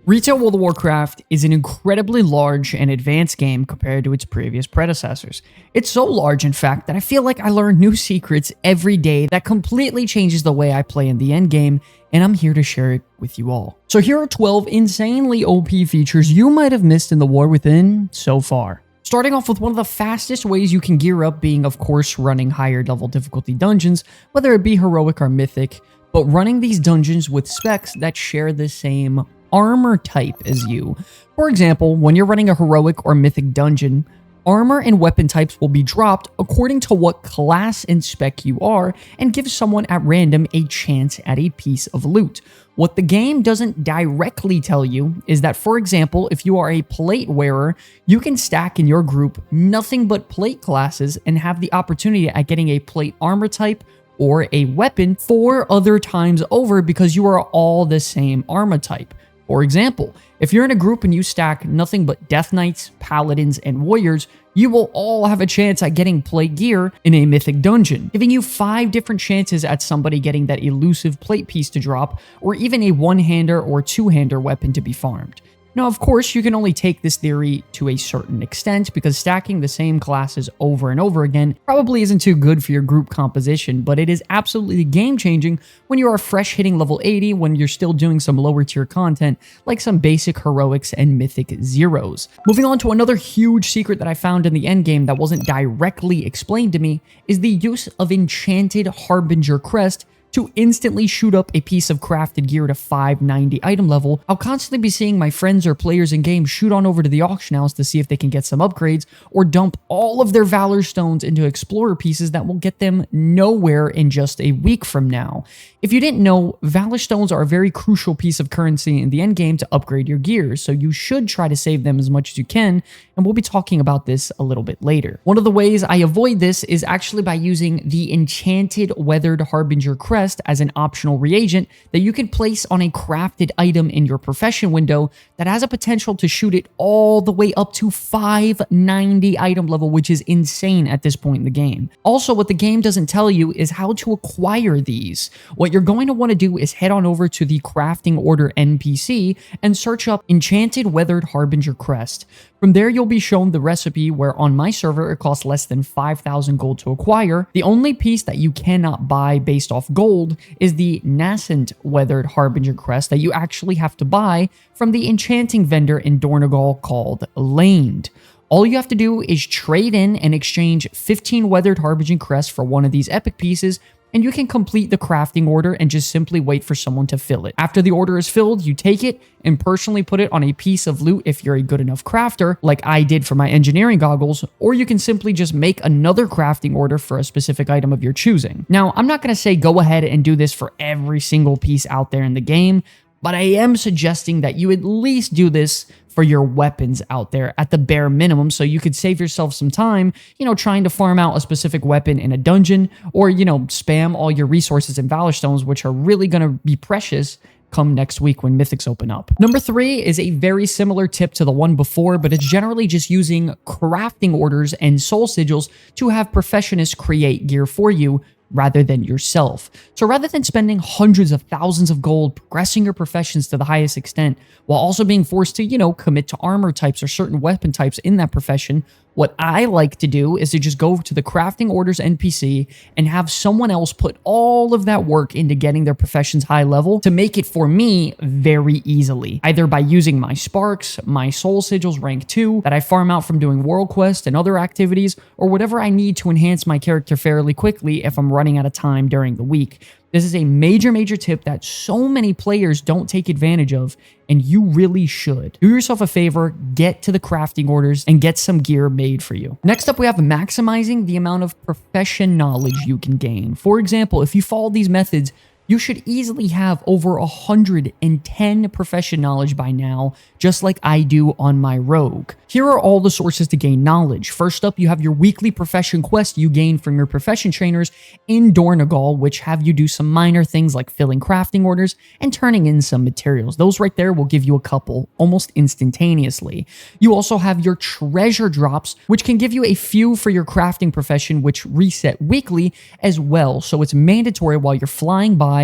Retail World of Warcraft is an incredibly large and advanced game compared to its previous predecessors. It's so large, in fact, that I feel like I learn new secrets every day that completely changes the way I play in the endgame, and I'm here to share it with you all. So here are 12 insanely OP features you might have missed in the War Within so far. Starting off with one of the fastest ways you can gear up being, of course, running higher level difficulty dungeons, whether it be heroic or mythic, but running these dungeons with specs that share the same armor type as you. For example, when you're running a heroic or mythic dungeon, armor and weapon types will be dropped according to what class and spec you are and give someone at random a chance at a piece of loot. What the game doesn't directly tell you is that, for example, if you are a plate wearer, you can stack in your group nothing but plate classes and have the opportunity at getting a plate armor type or a weapon 4 other times over because you are all the same armor type. For example, if you're in a group and you stack nothing but Death Knights, Paladins, and Warriors, you will all have a chance at getting plate gear in a mythic dungeon, giving you 5 different chances at somebody getting that elusive plate piece to drop, or even a one-hander or two-hander weapon to be farmed. Now, of course, you can only take this theory to a certain extent because stacking the same classes over and over again probably isn't too good for your group composition, but it is absolutely game-changing when you are fresh hitting level 80 when you're still doing some lower tier content like some basic heroics and mythic zeros. Moving on to another huge secret that I found in the endgame that wasn't directly explained to me is the use of Enchanted Harbinger Crest to instantly shoot up a piece of crafted gear to 590 item level. I'll constantly be seeing my friends or players in game shoot on over to the auction house to see if they can get some upgrades or dump all of their Valor Stones into explorer pieces that will get them nowhere in just a week from now. If you didn't know, Valor Stones are a very crucial piece of currency in the endgame to upgrade your gear, so you should try to save them as much as you can, and we'll be talking about this a little bit later. One of the ways I avoid this is actually by using the Enchanted Weathered Harbinger Crest as an optional reagent that you can place on a crafted item in your profession window that has a potential to shoot it all the way up to 590 item level, which is insane at this point in the game. Also, what the game doesn't tell you is how to acquire these. What you're going to want to do is head on over to the crafting order NPC and search up Enchanted Weathered Harbinger Crest. From there, you'll be shown the recipe where on my server, it costs less than 5,000 gold to acquire. The only piece that you cannot buy based off gold is the Nascent Weathered Harbinger Crest that you actually have to buy from the enchanting vendor in Dornogal called Laned. All you have to do is trade in and exchange 15 Weathered Harbinger Crests for one of these epic pieces, and you can complete the crafting order and just simply wait for someone to fill it. After the order is filled, you take it and personally put it on a piece of loot if you're a good enough crafter, like I did for my engineering goggles, or you can simply just make another crafting order for a specific item of your choosing. Now, I'm not going to say go ahead and do this for every single piece out there in the game, but I am suggesting that you at least do this for your weapons out there at the bare minimum, so you could save yourself some time, trying to farm out a specific weapon in a dungeon, or, spam all your resources in Valor Stones, which are really going to be precious come next week when Mythics open up. Number 3 is a very similar tip to the one before, but it's generally just using crafting orders and soul sigils to have professionists create gear for you rather than yourself. So rather than spending hundreds of thousands of gold progressing your professions to the highest extent, while also being forced to, commit to armor types or certain weapon types in that profession, what I like to do is to just go to the crafting orders NPC and have someone else put all of that work into getting their professions high level to make it for me very easily, either by using my sparks, my soul sigils rank 2 that I farm out from doing world quest and other activities, or whatever I need to enhance my character fairly quickly if I'm running out of time during the week. This is a major tip that so many players don't take advantage of, and you really should. Do yourself a favor, get to the crafting orders, and get some gear made for you. Next up, we have maximizing the amount of profession knowledge you can gain. For example, if you follow these methods, you should easily have over 110 profession knowledge by now, just like I do on my rogue. Here are all the sources to gain knowledge. First up, you have your weekly profession quest you gain from your profession trainers in Dornogal, which have you do some minor things like filling crafting orders and turning in some materials. Those right there will give you a couple almost instantaneously. You also have your treasure drops, which can give you a few for your crafting profession, which reset weekly as well. So it's mandatory while you're flying by,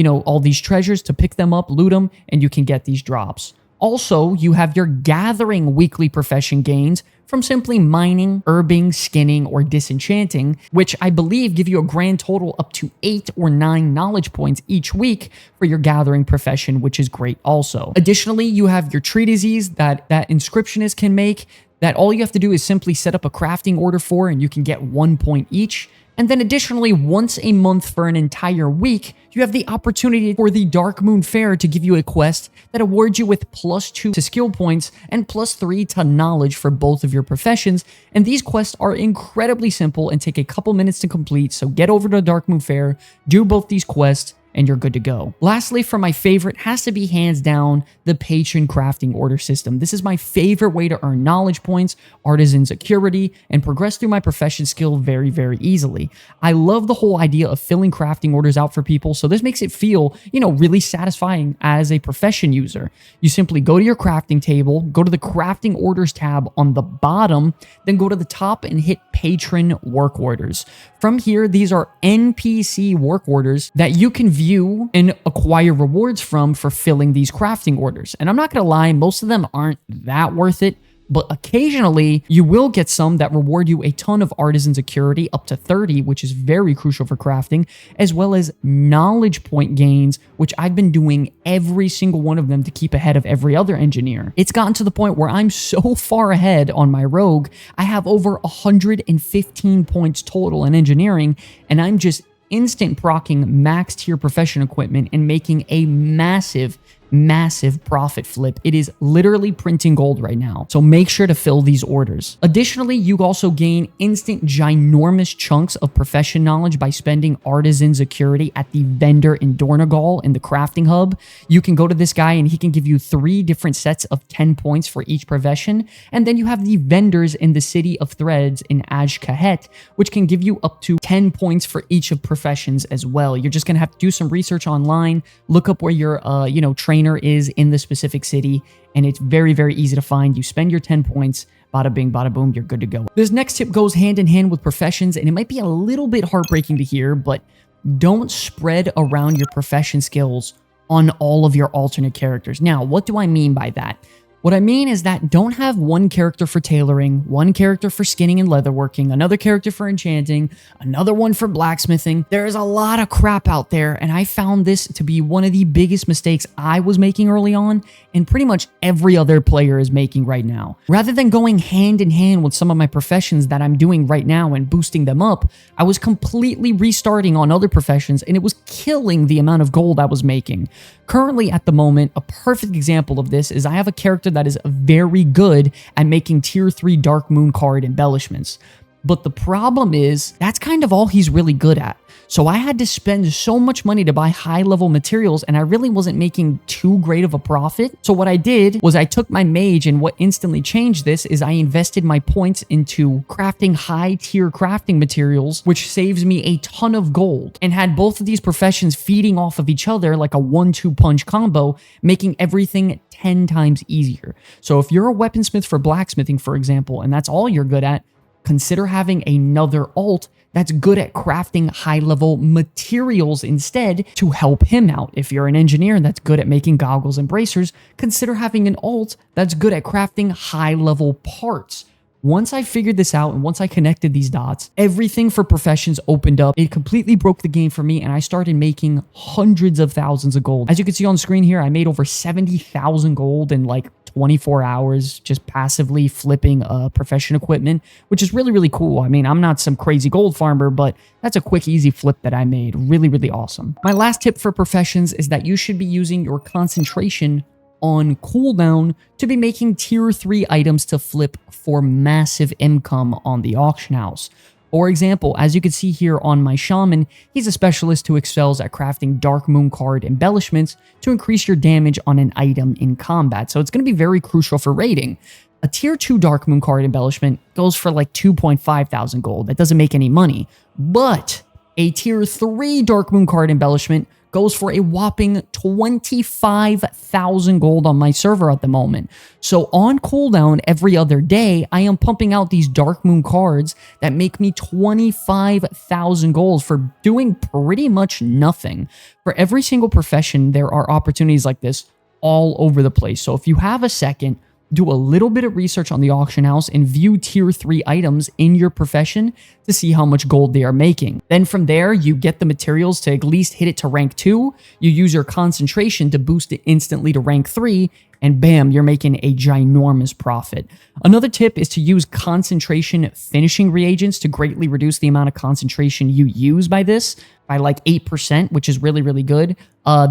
all these treasures to pick them up, loot them, and you can get these drops. Also, you have your gathering weekly profession gains from simply mining, herbing, skinning, or disenchanting, which I believe give you a grand total up to 8 or 9 knowledge points each week for your gathering profession, which is great also. Additionally, you have your treatises that inscriptionists can make, that all you have to do is simply set up a crafting order for, and you can get 1 point each. And then additionally, once a month for an entire week, you have the opportunity for the Dark Moon Fair to give you a quest that awards you with +2 to skill points and +3 to knowledge for both of your professions. And these quests are incredibly simple and take a couple minutes to complete, so get over to the Dark Moon Fair, do both these quests, and you're good to go. Lastly, for my favorite, has to be hands down the patron crafting order system. This is my favorite way to earn knowledge points, artisan security, and progress through my profession skill very, very easily. I love the whole idea of filling crafting orders out for people, so this makes it feel, really satisfying as a profession user. You simply go to your crafting table, go to the crafting orders tab on the bottom, then go to the top and hit patron work orders. From here, these are NPC work orders that you can view and acquire rewards from for filling these crafting orders. And I'm not gonna lie, most of them aren't that worth it, but occasionally you will get some that reward you a ton of artisan security, up to 30, which is very crucial for crafting, as well as knowledge point gains, which I've been doing every single one of them to keep ahead of every other engineer. It's gotten to the point where I'm so far ahead on my rogue, I have over 115 points total in engineering, and I'm just instant procking max tier profession equipment and making a massive profit flip. It is literally printing gold right now, so make sure to fill these orders. Additionally, you also gain instant ginormous chunks of profession knowledge by spending artisan security at the vendor in Dornagal in the crafting hub. You can go to this guy and he can give you 3 different sets of 10 points for each profession, and then you have the vendors in the City of Threads in Ajkahet, which can give you up to 10 points for each of professions as well. You're just gonna have to do some research online, look up where your trainer is in the specific city, and it's very, very easy to find. You spend your 10 points, bada bing, bada boom, you're good to go. This next tip goes hand in hand with professions, and it might be a little bit heartbreaking to hear, but don't spread around your profession skills on all of your alternate characters. Now, what do I mean by that? What I mean is that don't have one character for tailoring, one character for skinning and leatherworking, another character for enchanting, another one for blacksmithing. There's a lot of crap out there, and I found this to be one of the biggest mistakes I was making early on, and pretty much every other player is making right now. Rather than going hand in hand with some of my professions that I'm doing right now and boosting them up, I was completely restarting on other professions, and it was killing the amount of gold I was making. Currently, at the moment, a perfect example of this is I have a character that is very good at making tier 3 Dark Moon card embellishments. But the problem is, that's kind of all he's really good at. So I had to spend so much money to buy high-level materials, and I really wasn't making too great of a profit. So what I did was I took my mage, and what instantly changed this is I invested my points into crafting high-tier crafting materials, which saves me a ton of gold, and had both of these professions feeding off of each other like a 1-2 punch combo, making everything 10 times easier. So if you're a weaponsmith for blacksmithing, for example, and that's all you're good at, consider having another alt that's good at crafting high-level materials instead to help him out. If you're an engineer that's good at making goggles and bracers, consider having an alt that's good at crafting high-level parts. Once I figured this out and once I connected these dots, everything for professions opened up. It completely broke the game for me, and I started making hundreds of thousands of gold. As you can see on screen here, I made over 70,000 gold in like 24 hours just passively flipping profession equipment, which is really, really cool. I mean, I'm not some crazy gold farmer, but that's a quick, easy flip that I made. Really, really awesome. My last tip for professions is that you should be using your concentration on cooldown to be making tier 3 items to flip for massive income on the auction house. For example, as you can see here on my shaman, he's a specialist who excels at crafting Dark Moon card embellishments to increase your damage on an item in combat. So it's going to be very crucial for raiding. A tier 2 Dark Moon card embellishment goes for like 2.5 thousand gold. That doesn't make any money. But a tier 3 Dark Moon card embellishment goes for a whopping 25,000 gold on my server at the moment. So on cooldown every other day, I am pumping out these Dark Moon cards that make me 25,000 gold for doing pretty much nothing. For every single profession, there are opportunities like this all over the place. So if you have a second, do a little bit of research on the auction house and view tier 3 items in your profession to see how much gold they are making. Then from there, you get the materials to at least hit it to rank 2, you use your concentration to boost it instantly to rank 3, and bam, you're making a ginormous profit. Another tip is to use concentration finishing reagents to greatly reduce the amount of concentration you use by like 8%, which is really, really good.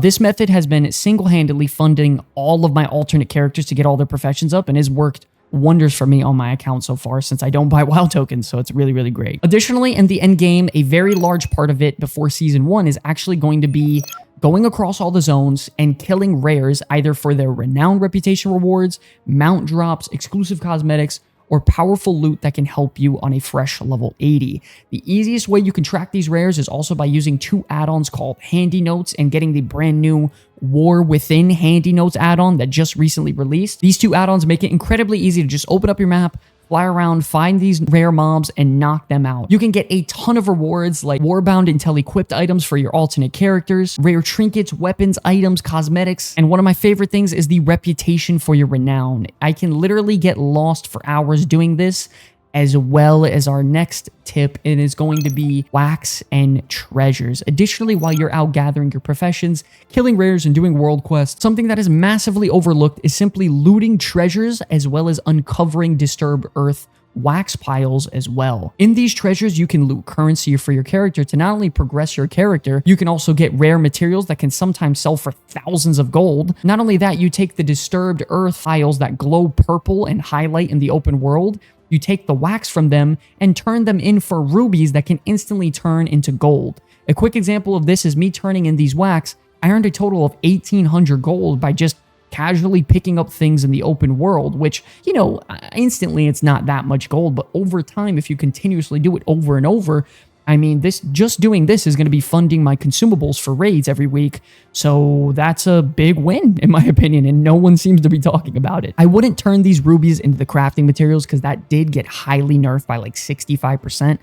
This method has been single-handedly funding all of my alternate characters to get all their professions up and has worked wonders for me on my account so far since I don't buy wild tokens, so it's really, really great. Additionally, in the end game, a very large part of it before Season 1 is actually going to be going across all the zones and killing rares either for their renowned reputation rewards, mount drops, exclusive cosmetics, or powerful loot that can help you on a fresh level 80. The easiest way you can track these rares is also by using 2 add-ons called Handy Notes and getting the brand new War Within Handy Notes add-on that just recently released. These 2 add-ons make it incredibly easy to just open up your map, fly around, find these rare mobs, and knock them out. You can get a ton of rewards like Warbound Intel equipped items for your alternate characters, rare trinkets, weapons, items, cosmetics, and one of my favorite things is the reputation for your renown. I can literally get lost for hours doing this, as well as our next tip. It is going to be wax and treasures. Additionally, while you're out gathering your professions, killing rares, and doing world quests, something that is massively overlooked is simply looting treasures as well as uncovering disturbed earth wax piles as well. In these treasures, you can loot currency for your character to not only progress your character, you can also get rare materials that can sometimes sell for thousands of gold. Not only that, you take the disturbed earth piles that glow purple and highlight in the open world, you take the wax from them and turn them in for rubies that can instantly turn into gold. A quick example of this is me turning in these wax. I earned a total of 1,800 gold by just casually picking up things in the open world, which, you know, instantly it's not that much gold, but over time, if you continuously do it over and over, I mean, just doing this is going to be funding my consumables for raids every week, so that's a big win, in my opinion, and no one seems to be talking about it. I wouldn't turn these rubies into the crafting materials because that did get highly nerfed by like 65%.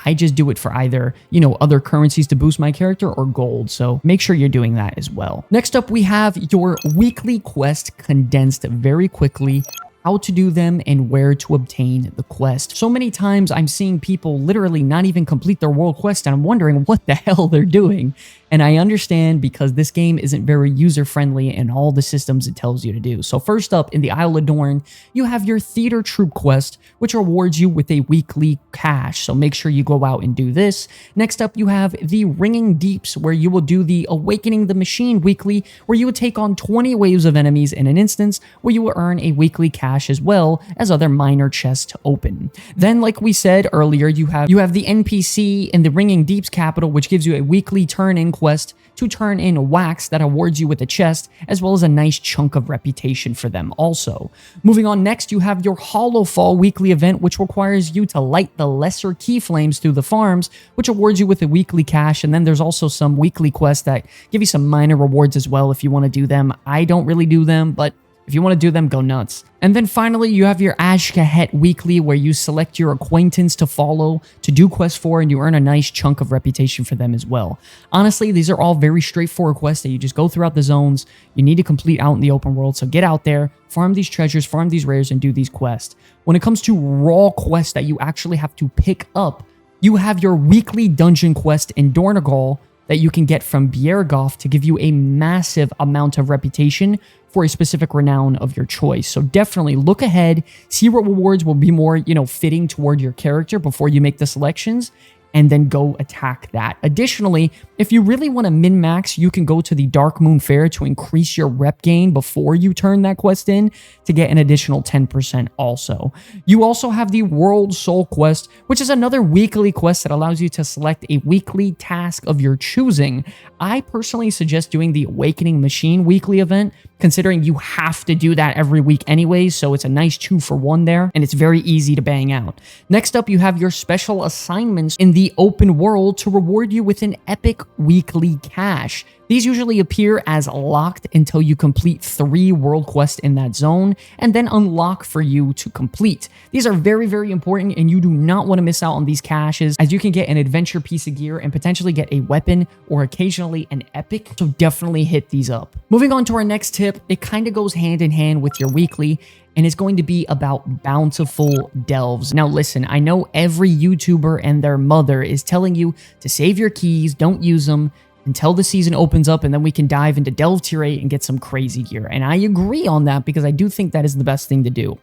I just do it for either, you know, other currencies to boost my character or gold, so make sure you're doing that as well. Next up, we have your weekly quest condensed very quickly, how to do them, and where to obtain the quest. So many times I'm seeing people literally not even complete their world quest, and I'm wondering what the hell they're doing. And I understand because this game isn't very user-friendly in all the systems it tells you to do. So first up, in the Isle of Dorn, you have your Theater Troop quest, which rewards you with a weekly cash. So make sure you go out and do this. Next up, you have the Ringing Deeps, where you will do the Awakening the Machine weekly, where you will take on 20 waves of enemies in an instance, where you will earn a weekly cash as well as other minor chests to open. Then, like we said earlier, you have the NPC in the Ringing Deeps capital, which gives you a weekly turn-in quest to turn in wax that awards you with a chest, as well as a nice chunk of reputation for them also. Moving on, next you have your Hollow Fall weekly event, which requires you to light the lesser key flames through the farms, which awards you with a weekly cash. And then there's also some weekly quests that give you some minor rewards as well if you want to do them. I don't really do them, but if you want to do them, go nuts. And then finally, you have your Ashkahet weekly, where you select your acquaintance to follow to do quests for, and you earn a nice chunk of reputation for them as well. Honestly, these are all very straightforward quests that you just go throughout the zones. You need to complete out in the open world, so get out there, farm these treasures, farm these rares, and do these quests. When it comes to raw quests that you actually have to pick up, you have your weekly dungeon quest in Dornagal that you can get from Bjergoth to give you a massive amount of reputation for a specific renown of your choice. So definitely look ahead, see what rewards will be more, you know, fitting toward your character before you make the selections, and then go attack that. Additionally, if you really want to min-max, you can go to the Dark Moon Fair to increase your rep gain before you turn that quest in to get an additional 10% also. You also have the World Soul quest, which is another weekly quest that allows you to select a weekly task of your choosing. I personally suggest doing the Awakening Machine weekly event, considering you have to do that every week anyways, so it's a nice 2-for-1 there, and it's very easy to bang out. Next up, you have your special assignments in the the open world to reward you with an epic weekly cache. These usually appear as locked until you complete 3 world quests in that zone, and then unlock for you to complete. These are very, very important, and you do not want to miss out on these caches, as you can get an adventure piece of gear and potentially get a weapon or occasionally an epic, so definitely hit these up. Moving on to our next tip, it kind of goes hand in hand with your weekly, and it's going to be about Bountiful Delves. Now listen, I know every YouTuber and their mother is telling you to save your keys, don't use them until the season opens up, and then we can dive into Delve Tier 8 and get some crazy gear. And I agree on that because I do think that is the best thing to do.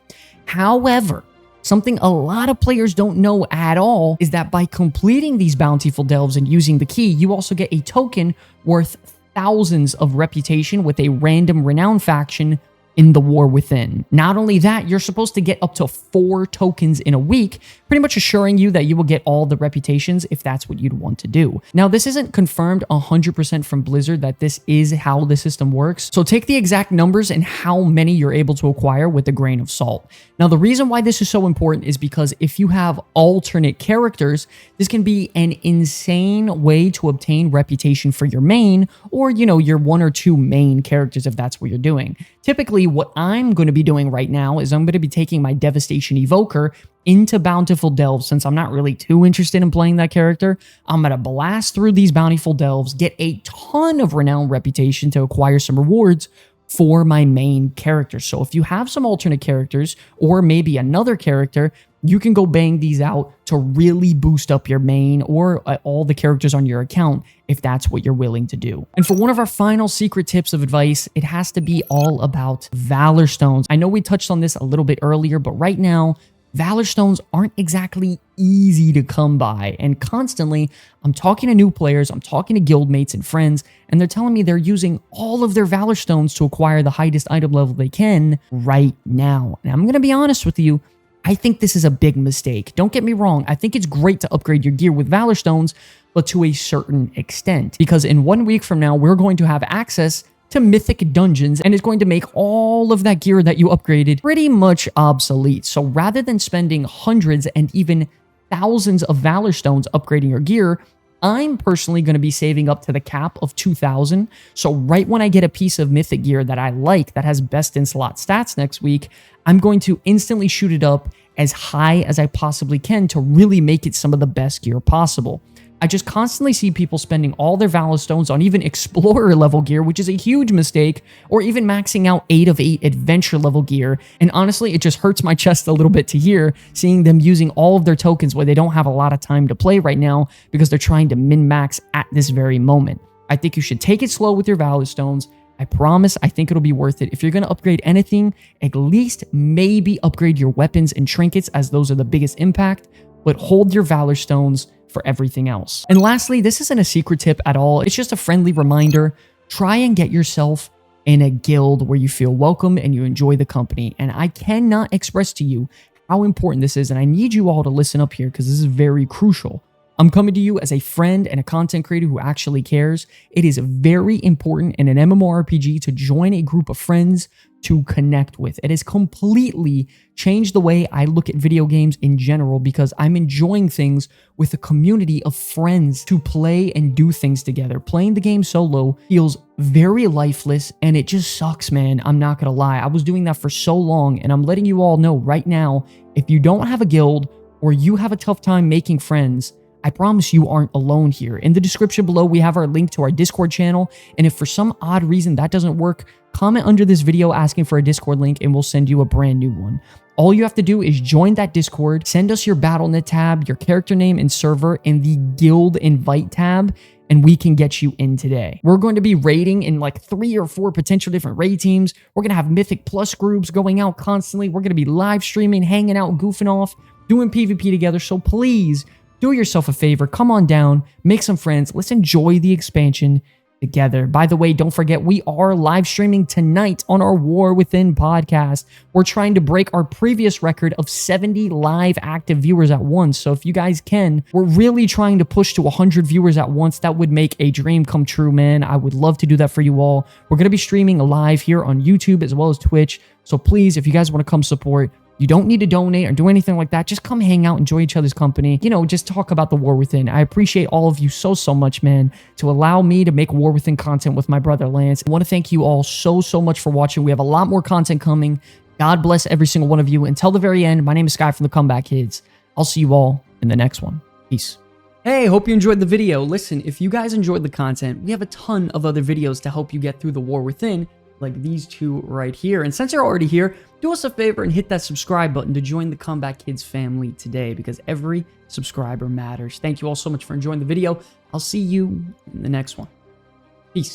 However, something a lot of players don't know at all is that by completing these Bountiful Delves and using the key, you also get a token worth thousands of reputation with a random renown faction in the War Within. Not only that, you're supposed to get up to 4 tokens in a week, pretty much assuring you that you will get all the reputations if that's what you'd want to do. Now, this isn't confirmed 100% from Blizzard that this is how the system works, so take the exact numbers and how many you're able to acquire with a grain of salt. Now, the reason why this is so important is because if you have alternate characters, this can be an insane way to obtain reputation for your main, or, you know, your 1 or 2 main characters if that's what you're doing. Typically, what I'm going to be doing right now is I'm going to be taking my Devastation Evoker into Bountiful Delves. Since I'm not really too interested in playing that character, I'm going to blast through these Bountiful Delves, get a ton of renown reputation to acquire some rewards for my main character. So if you have some alternate characters or maybe another character, you can go bang these out to really boost up your main or all the characters on your account if that's what you're willing to do. And for one of our final secret tips of advice, it has to be all about Valor Stones. I know we touched on this a little bit earlier, but right now, Valor Stones aren't exactly easy to come by, and constantly I'm talking to new players, I'm talking to guildmates and friends, and they're telling me they're using all of their Valor Stones to acquire the highest item level they can right now. And I'm going to be honest with you, I think this is a big mistake. Don't get me wrong, I think it's great to upgrade your gear with Valor Stones, but to a certain extent, because in 1 week from now, we're going to have access to mythic dungeons, and it's going to make all of that gear that you upgraded pretty much obsolete. So rather than spending hundreds and even thousands of Valor Stones upgrading your gear, I'm personally going to be saving up to the cap of 2,000. So right when I get a piece of mythic gear that I like, that has best in slot stats next week, I'm going to instantly shoot it up as high as I possibly can to really make it some of the best gear possible. I just constantly see people spending all their Valor Stones on even Explorer level gear, which is a huge mistake, or even maxing out 8 of 8 Adventure level gear. And honestly, it just hurts my chest a little bit to hear, seeing them using all of their tokens where they don't have a lot of time to play right now because they're trying to min-max at this very moment. I think you should take it slow with your Valor Stones. I promise I think it'll be worth it. If you're going to upgrade anything, at least maybe upgrade your weapons and trinkets, as those are the biggest impact, but hold your Valor Stones for everything else. And lastly, this isn't a secret tip at all. It's just a friendly reminder. Try and get yourself in a guild where you feel welcome and you enjoy the company. And I cannot express to you how important this is. And I need you all to listen up here because this is very crucial. I'm coming to you as a friend and a content creator who actually cares. It is very important in an MMORPG to join a group of friends to connect with. It has completely changed the way I look at video games in general because I'm enjoying things with a community of friends to play and do things together. Playing the game solo feels very lifeless and it just sucks, man. I'm not gonna lie. I was doing that for so long, and I'm letting you all know right now, if you don't have a guild or you have a tough time making friends, I promise you aren't alone here. In the description below, we have our link to our Discord channel, and if for some odd reason that doesn't work, comment under this video asking for a Discord link and we'll send you a brand new one. All you have to do is join that Discord, send us your Battle.net tab, your character name and server, and the guild invite tab, and we can get you in today. We're going to be raiding in like 3 or 4 potential different raid teams. We're going to have Mythic Plus groups going out constantly. We're going to be live streaming, hanging out, goofing off, doing PvP together. So please do yourself a favor, come on down, make some friends, let's enjoy the expansion together. By the way, don't forget, we are live streaming tonight on our War Within podcast. We're trying to break our previous record of 70 live active viewers at once. So if you guys can, we're really trying to push to 100 viewers at once. That would make a dream come true, man. I would love to do that for you all. We're going to be streaming live here on YouTube as well as Twitch. So please, if you guys want to come support, You don't need to donate or do anything like that. Just come hang out, enjoy each other's company, you know, just talk about the War Within. I appreciate all of you so much, man, to allow me to make War Within content with my brother Lance. I want to thank you all so much for watching. We have a lot more content coming. God bless every single one of you. Until the very end, my name is Sky from the Comeback Kids. I'll see you all in the next one. Peace. Hey, hope you enjoyed the video. Listen, if you guys enjoyed the content, we have a ton of other videos to help you get through the War Within, like these two right here. And since you're already here, do us a favor and hit that subscribe button to join the Comeback Kids family today, because every subscriber matters. Thank you all so much for enjoying the video. I'll see you in the next one.